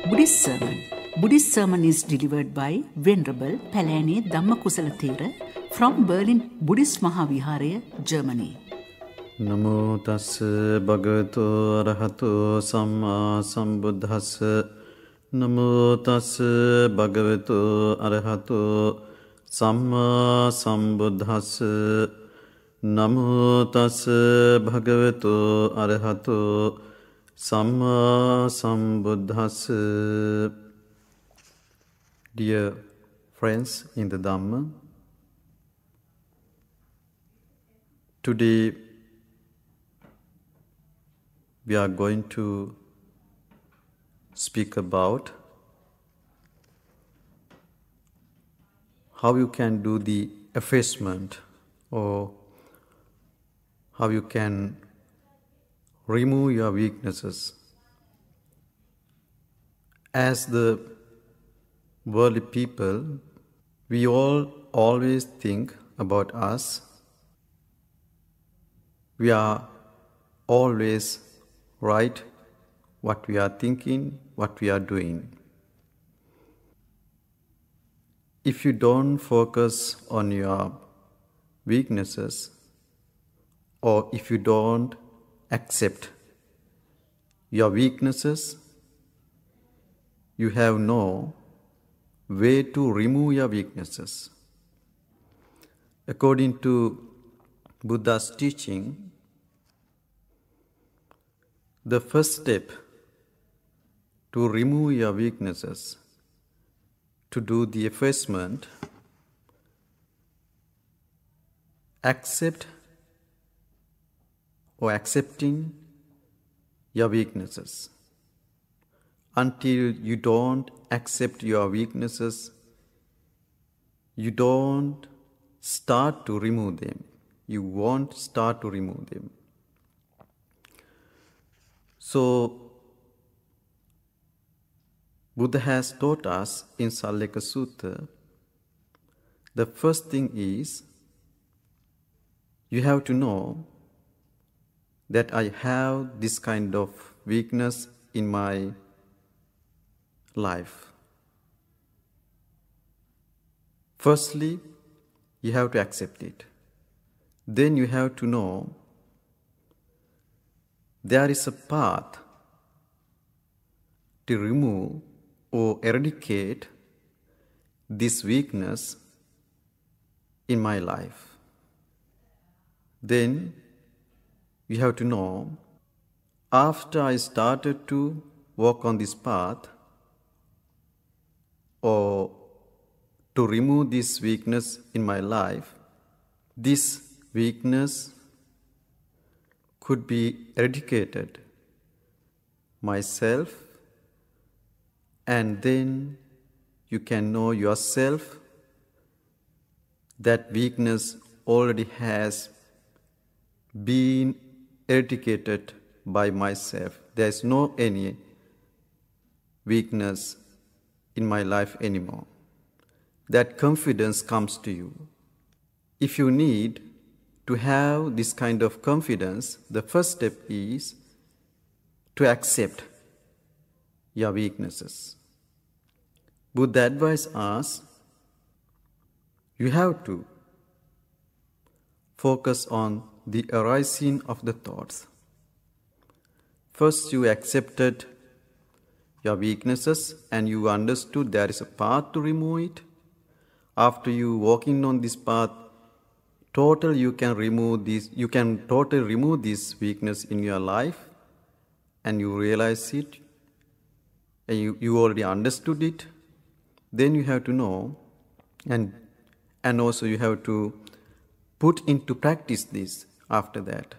Buddhist sermon. Buddhist sermon is delivered by Venerable PalaneDhamma Kusala Tero from Berlin Buddhist Mahaviharaya, Germany. Namo tassa bhagavato arahato samma sambuddhassa. Namo tassa bhagavato arahato samma sambuddhassa. Namo tassa bhagavato arahato samma sambuddhassa. Dear friends in the Dhamma, today we are going to speak about how you can do the effacement or how you can remove your weaknesses. As the worldly people, we all always think about us. We are always right what we are thinking, what we are doing. If you don't focus on your weaknesses, or if you don't accept your weaknesses, you have no way to remove your weaknesses. According to Buddha's teaching, the first step to remove your weaknesses, to do the effacement, accepting your weaknesses. Until you don't accept your weaknesses, you don't start to remove them. You won't start to remove them. So, Buddha has taught us in Salleka Sutta, the first thing is, you have to know that I have this kind of weakness in my life. Firstly, you have to accept it. Then you have to know there is a path to remove or eradicate this weakness in my life. Then you have to know, after I started to walk on this path or to remove this weakness in my life, this weakness could be eradicated myself, and then you can know yourself that weakness already has been eradicated by myself. There is no any weakness in my life anymore. That confidence comes to you. If you need to have this kind of confidence, the first step is to accept your weaknesses. Buddha advised us, you have to focus on the arising of the thoughts. First, you accepted your weaknesses and you understood there is a path to remove it. After you walking on this path, you can totally remove this weakness in your life, and you realize it, and you already understood it. Then you have to know, and also you have to put into practice this after that.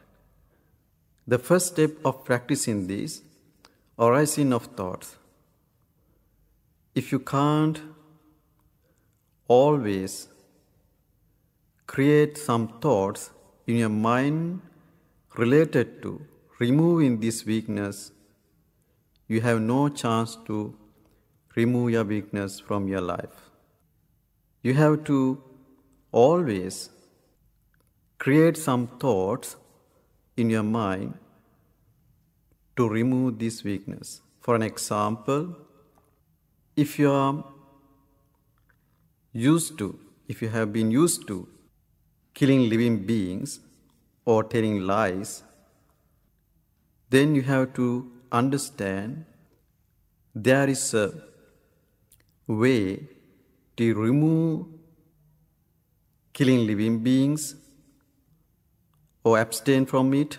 The first step of practicing this, arising of thoughts. If you can't always create some thoughts in your mind related to removing this weakness, you have no chance to remove your weakness from your life. You have to always create some thoughts in your mind to remove this weakness. For an example, if you are if you have been used to killing living beings or telling lies, then you have to understand there is a way to remove killing living beings or abstain from it.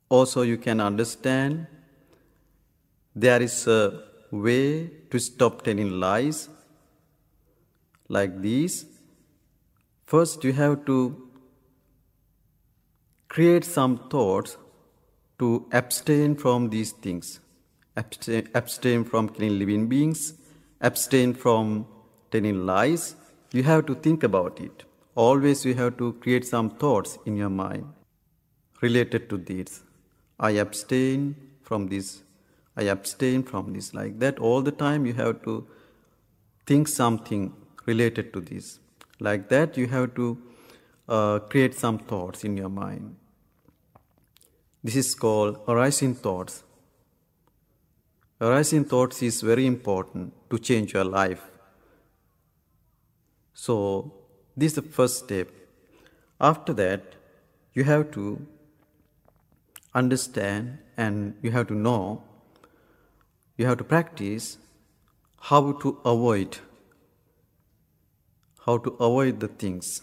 Also, you can understand there is a way to stop telling lies like these. First, you have to create some thoughts to abstain from these things. Abstain from killing living beings, abstain from telling lies. You have to think about it. Always you have to create some thoughts in your mind related to this. I abstain from this. I abstain from this. Like that, all the time you have to think something related to this. Like that, you have to create some thoughts in your mind. This is called arising thoughts. Arising thoughts is very important to change your life. So, this is the first step. After that, you have to understand and you have to know, you have to practice how to avoid the things.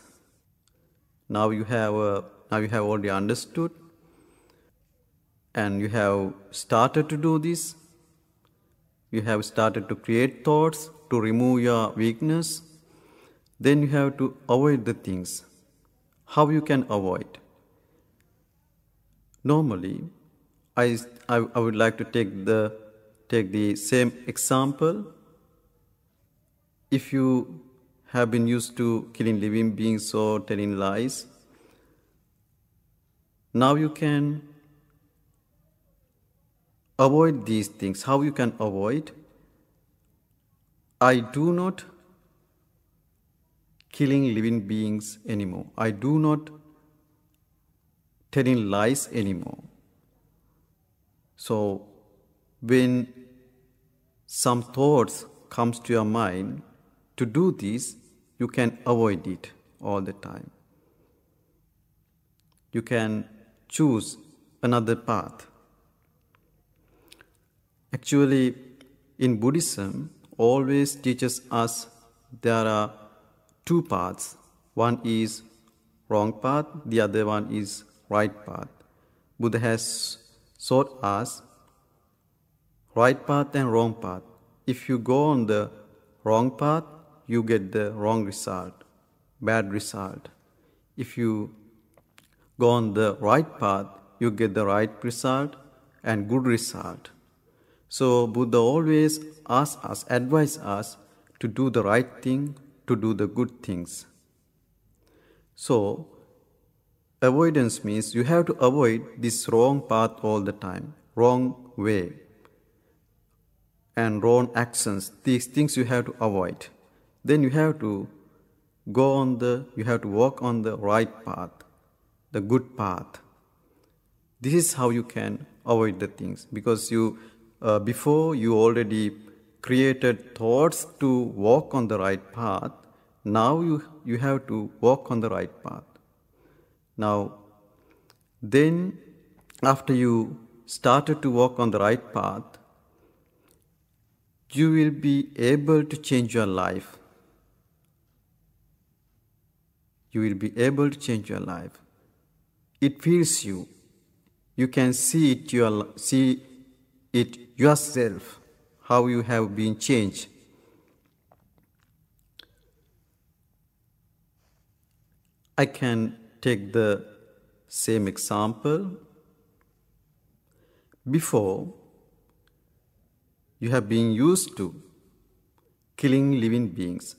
Now you have already understood and you have started to do this. You have started to create thoughts to remove your weakness. Then you have to avoid the things. How you can avoid? Normally, I would like to take the same example. If you have been used to killing living beings or telling lies, now you can avoid these things. How you can avoid? I do not killing living beings anymore. I do not telling lies anymore. So when some thoughts comes to your mind to do this, you can avoid it all the time. You can choose another path. Actually, in Buddhism, always teaches us there are two paths. One is wrong path, the other one is right path. Buddha has taught us right path and wrong path. If you go on the wrong path, you get the wrong result, bad result. If you go on the right path, you get the right result and good result. So Buddha always advise us to do the right thing, to do the good things. So avoidance means you have to avoid this wrong path all the time, wrong way and wrong actions. These things you have to avoid. Then you have to walk on the right path, the good path. This is how you can avoid the things, because before you already created thoughts to walk on the right path. Now you have to walk on the right path. Now, then after you started to walk on the right path, you will be able to change your life. You will be able to change your life. It feels you. You can see it yourself, how you have been changed. I can take the same example. Before, you have been used to killing living beings.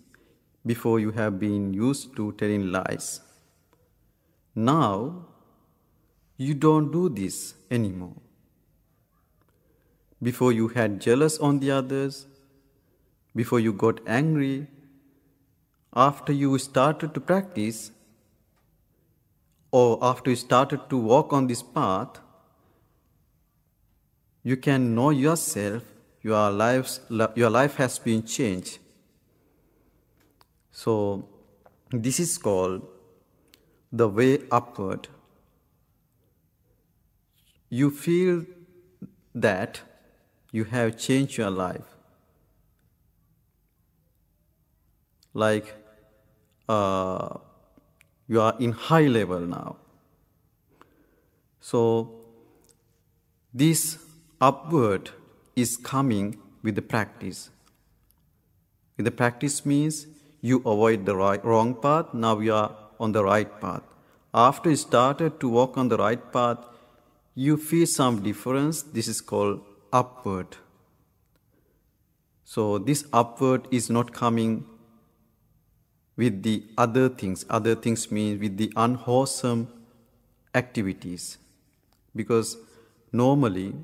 Before, you have been used to telling lies. Now, you don't do this anymore. Before, you had jealous on the others. Before, you got angry. After you started to practice, or after you started to walk on this path, you can know yourself, your life has been changed. So this is called the way upward. You feel that you have changed your life. Like you are in high level now. So this upward is coming with the practice. With the practice means you avoid the wrong path, now you are on the right path. After you started to walk on the right path, you feel some difference. This is called upward. So this upward is not coming with the other things. Other things mean with the unwholesome activities. Because normally,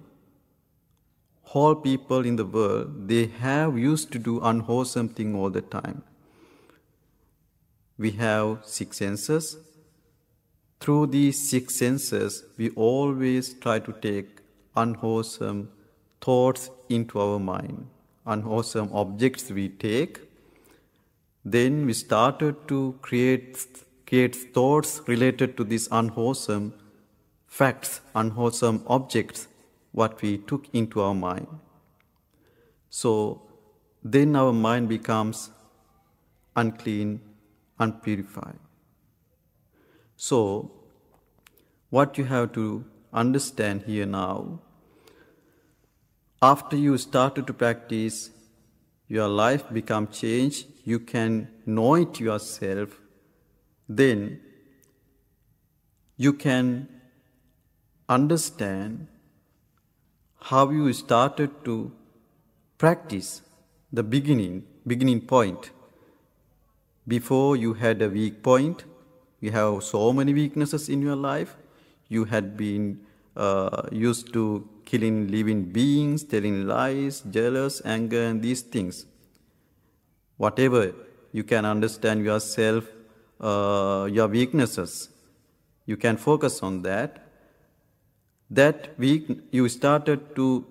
whole people in the world, they have used to do unwholesome thing all the time. We have 6 senses. Through these 6 senses, we always try to take unwholesome thoughts into our mind. Unwholesome objects we take. Then we started to create thoughts related to these unwholesome facts, unwholesome objects, what we took into our mind. So then our mind becomes unclean, unpurified. So what you have to understand here now, after you started to practice, your life become changed, you can know it yourself, then you can understand how you started to practice the beginning point. Before you had a weak point, you have so many weaknesses in your life. You had been used to killing living beings, telling lies, jealous, anger, and these things. Whatever you can understand yourself, your weaknesses, you can focus on that. That week you started to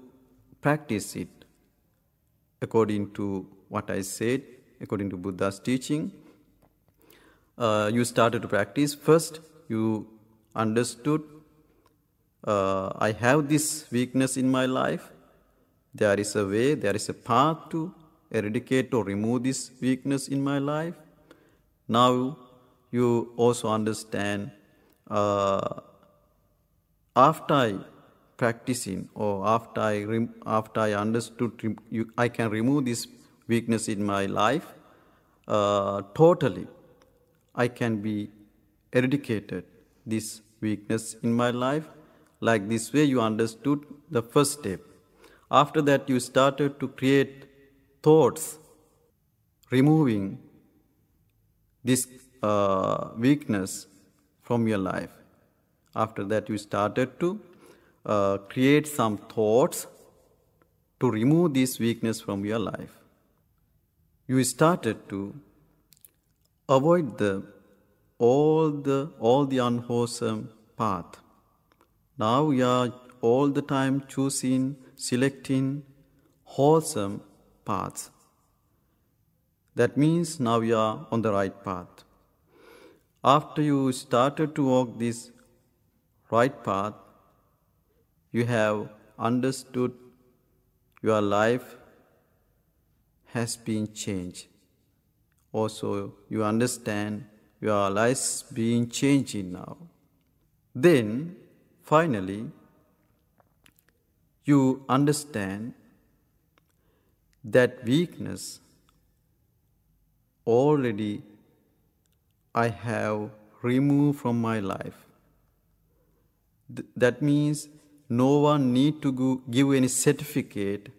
practice it according to what I said, according to Buddha's teaching. You started to practice. First, you understood, I have this weakness in my life. There is a way, there is a path to eradicate or remove this weakness in my life. Now, you also understand, after I practicing or after I understood, I can remove this weakness in my life totally. I can be eradicated this weakness in my life. Like this way you understood the first step. After that you started to create thoughts removing this weakness from your life. After that you started to create some thoughts to remove this weakness from your life. You started to avoid all the unwholesome path. Now you are all the time selecting wholesome paths. That means now you are on the right path. After you started to walk this right path, you have understood your life has been changed. Also, you understand your life being changing now. Then, finally, you understand that weakness already I have removed from my life. That means no one need to give any certificate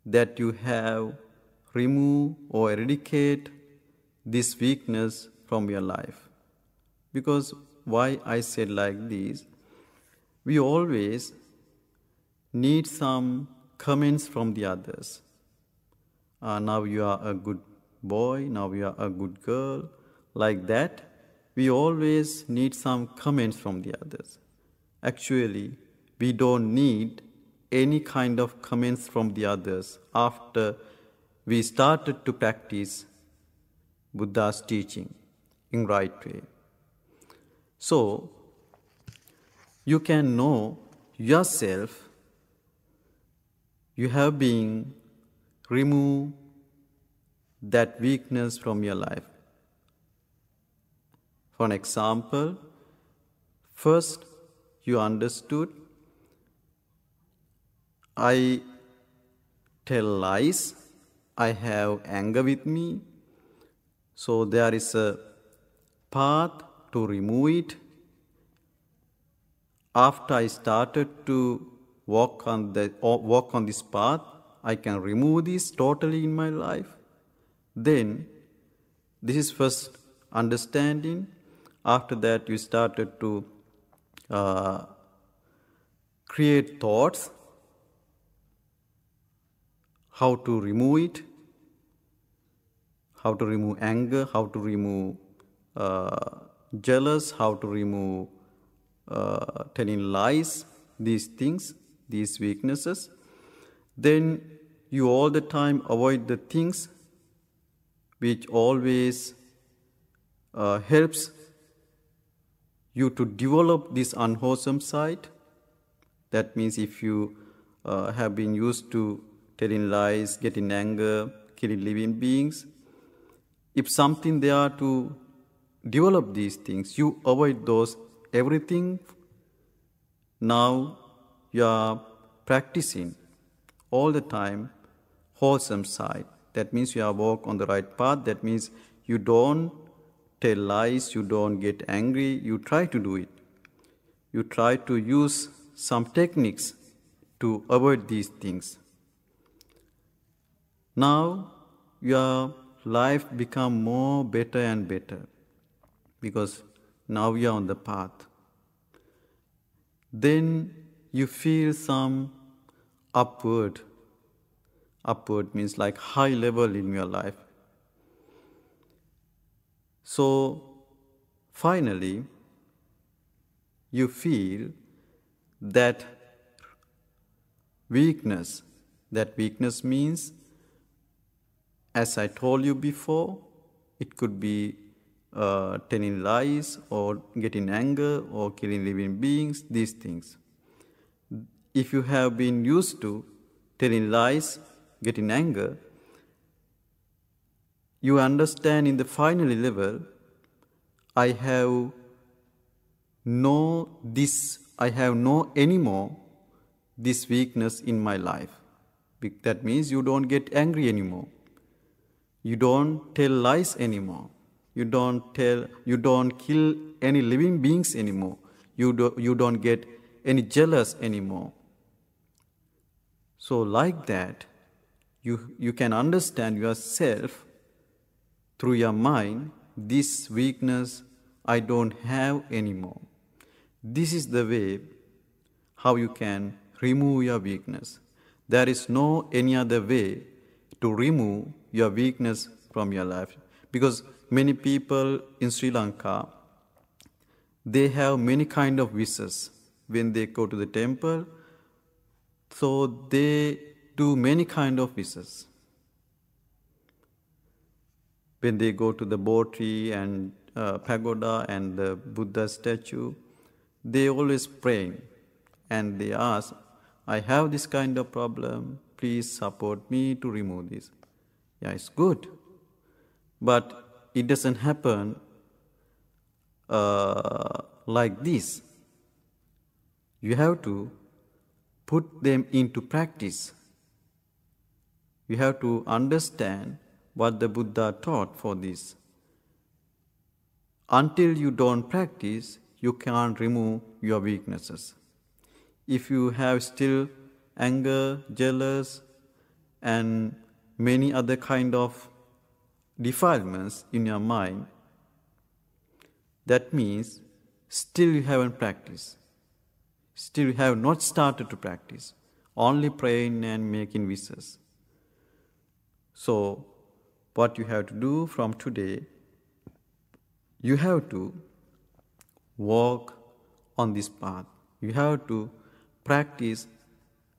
that you have removed or eradicate this weakness from your life. Because why I said like this, we always need some comments from the others. Now you are a good boy, now you are a good girl. Like that, we always need some comments from the others. Actually, we don't need any kind of comments from the others after we started to practice Buddha's teaching in right way. So, you can know yourself, you have been removed that weakness from your life. For an example, first you understood, I tell lies, I have anger with me, so there is a path to remove it. After I started to walk on this path, I can remove this totally in my life. Then, this is first understanding. After that, you started to create thoughts, how to remove it, how to remove anger, how to remove jealous, how to remove telling lies, these things, these weaknesses. Then you all the time avoid the things which always helps you to develop this unwholesome side. That means if you have been used to telling lies, getting anger, killing living beings, if something there to develop these things, you avoid those everything. Now you are practicing all the time wholesome side. That means you are walk on the right path. That means you don't tell lies, you don't get angry, you try to do it. You try to use some techniques to avoid these things. Now your life become more better and better because now you are on the path. Then you feel some upward. Upward means like high level in your life. So finally, you feel that weakness. That weakness means, as I told you before, it could be telling lies or getting anger or killing living beings, these things. If you have been used to telling lies, getting anger, you understand in the final level, I have no anymore this weakness in my life. That means you don't get angry anymore. You don't tell lies anymore. You don't kill any living beings anymore. You don't get any jealous anymore. So like that, you can understand yourself through your mind, this weakness I don't have anymore. This is the way how you can remove your weakness. There is no any other way to remove your weakness from your life. Because many people in Sri Lanka, they have many kind of wishes. When they go to the temple, so they do many kind of wishes. When they go to the Bodhi and pagoda and the Buddha statue, they always pray and they ask, I have this kind of problem, please support me to remove this. Yeah, it's good. But it doesn't happen like this. You have to put them into practice. You have to understand what the Buddha taught for this. Until you don't practice, you can't remove your weaknesses. If you have still anger, jealous, and many other kind of defilements in your mind, that means still you haven't practiced. Still you have not started to practice. Only praying and making wishes. So, what you have to do from today, you have to walk on this path. You have to practice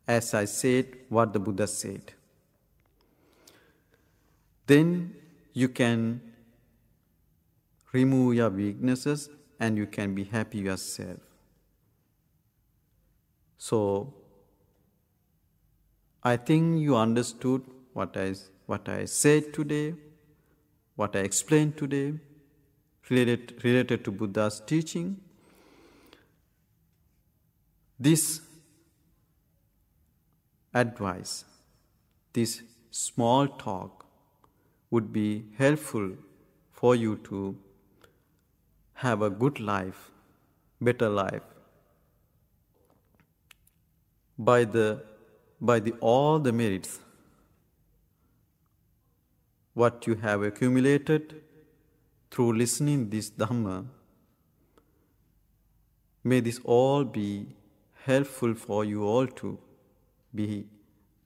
as I said, what the Buddha said. Then you can remove your weaknesses and you can be happy yourself. So, I think you understood what I said today, what I explained today, related to Buddha's teaching. This advice, this small talk would be helpful for you to have a good life, better life. By all the merits what you have accumulated through listening this Dhamma, may this all be helpful for you all to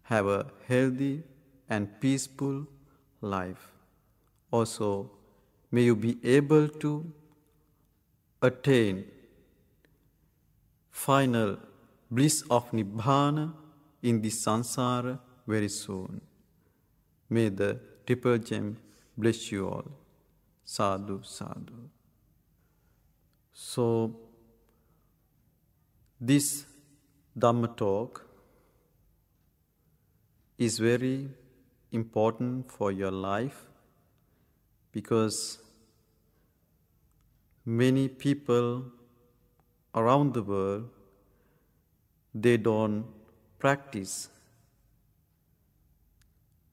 have a healthy and peaceful life. Also, may you be able to attain final bliss of Nibbana in this samsara very soon. May the Triple Gem bless you all. Sadhu, sadhu. So, this Dhamma talk is very important for your life because many people around the world, they don't practice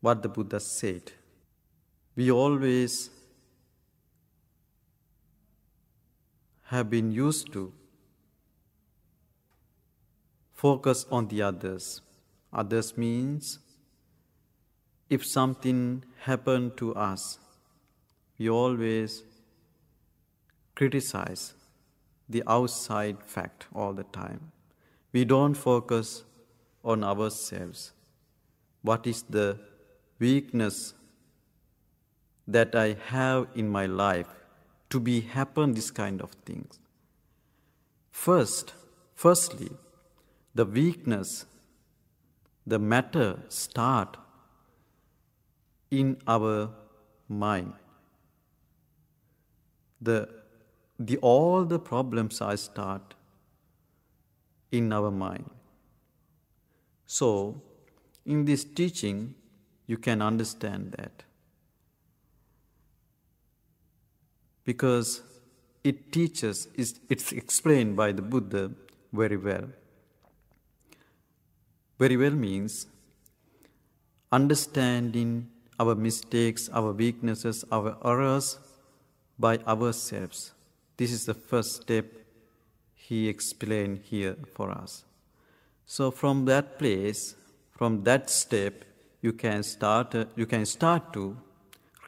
what the Buddha said. We always have been used to focus on the others. Others means if something happened to us, we always criticize the outside fact all the time. We don't focus on ourselves. What is the weakness that I have in my life to be happen this kind of things? Firstly, the weakness, the matter start in our mind. All the problems are start in our mind. So, in this teaching, you can understand that. Because it teaches, it's explained by the Buddha very well. Very well means understanding our mistakes, our weaknesses, our errors by ourselves. This is the first step he explained here for us. So from that place, from that step, you can start to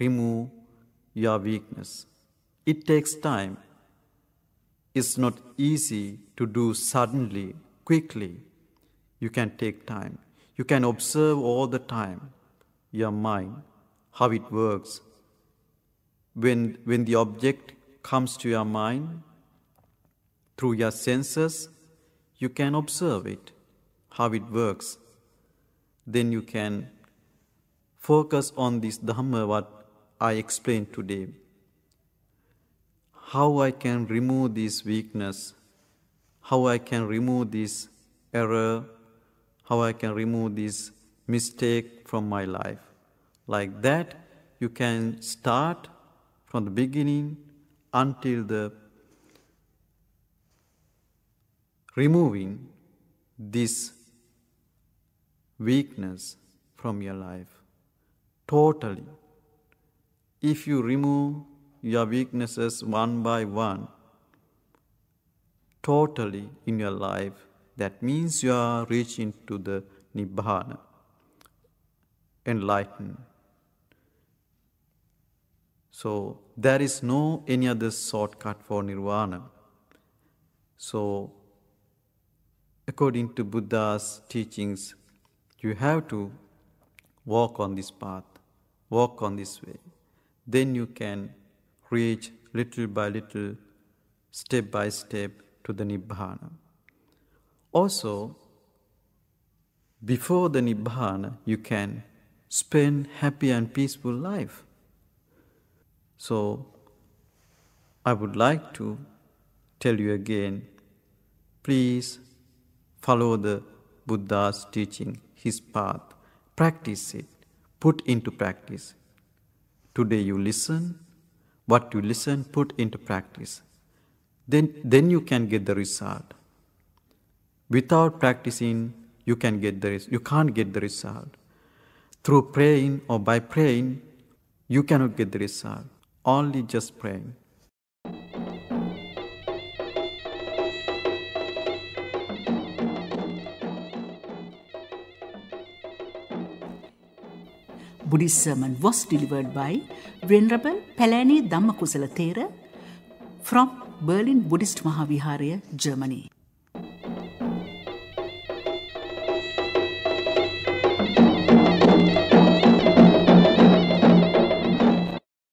remove your weakness. It takes time. It's not easy to do suddenly, quickly. You can take time. You can observe all the time your mind, how it works. When the object comes to your mind, through your senses, you can observe it, how it works. Then you can focus on this Dhamma, what I explained today. How I can remove this weakness, how I can remove this error, how I can remove this mistake from my life. Like that, you can start from the beginning until the removing this weakness from your life. Totally. If you remove your weaknesses one by one, totally in your life, that means you are reaching to the Nibbana, enlightenment. So there is no any other shortcut for Nirvana. So according to Buddha's teachings, you have to walk on this path, walk on this way. Then you can reach little by little, step by step to the Nibbana. Also, before the Nibbana, you can spend happy and peaceful life. So, I would like to tell you again, please follow the Buddha's teaching, his path, practice it, put into practice. Today you listen, what you listen, put into practice. Then you can get the result. Without practicing, you can't get the result. Through praying or by praying, you cannot get the result. Only just praying. Buddhist sermon was delivered by Venerable PalaneDhamma Kusala Tero from Berlin Buddhist Mahaviharaya, Germany.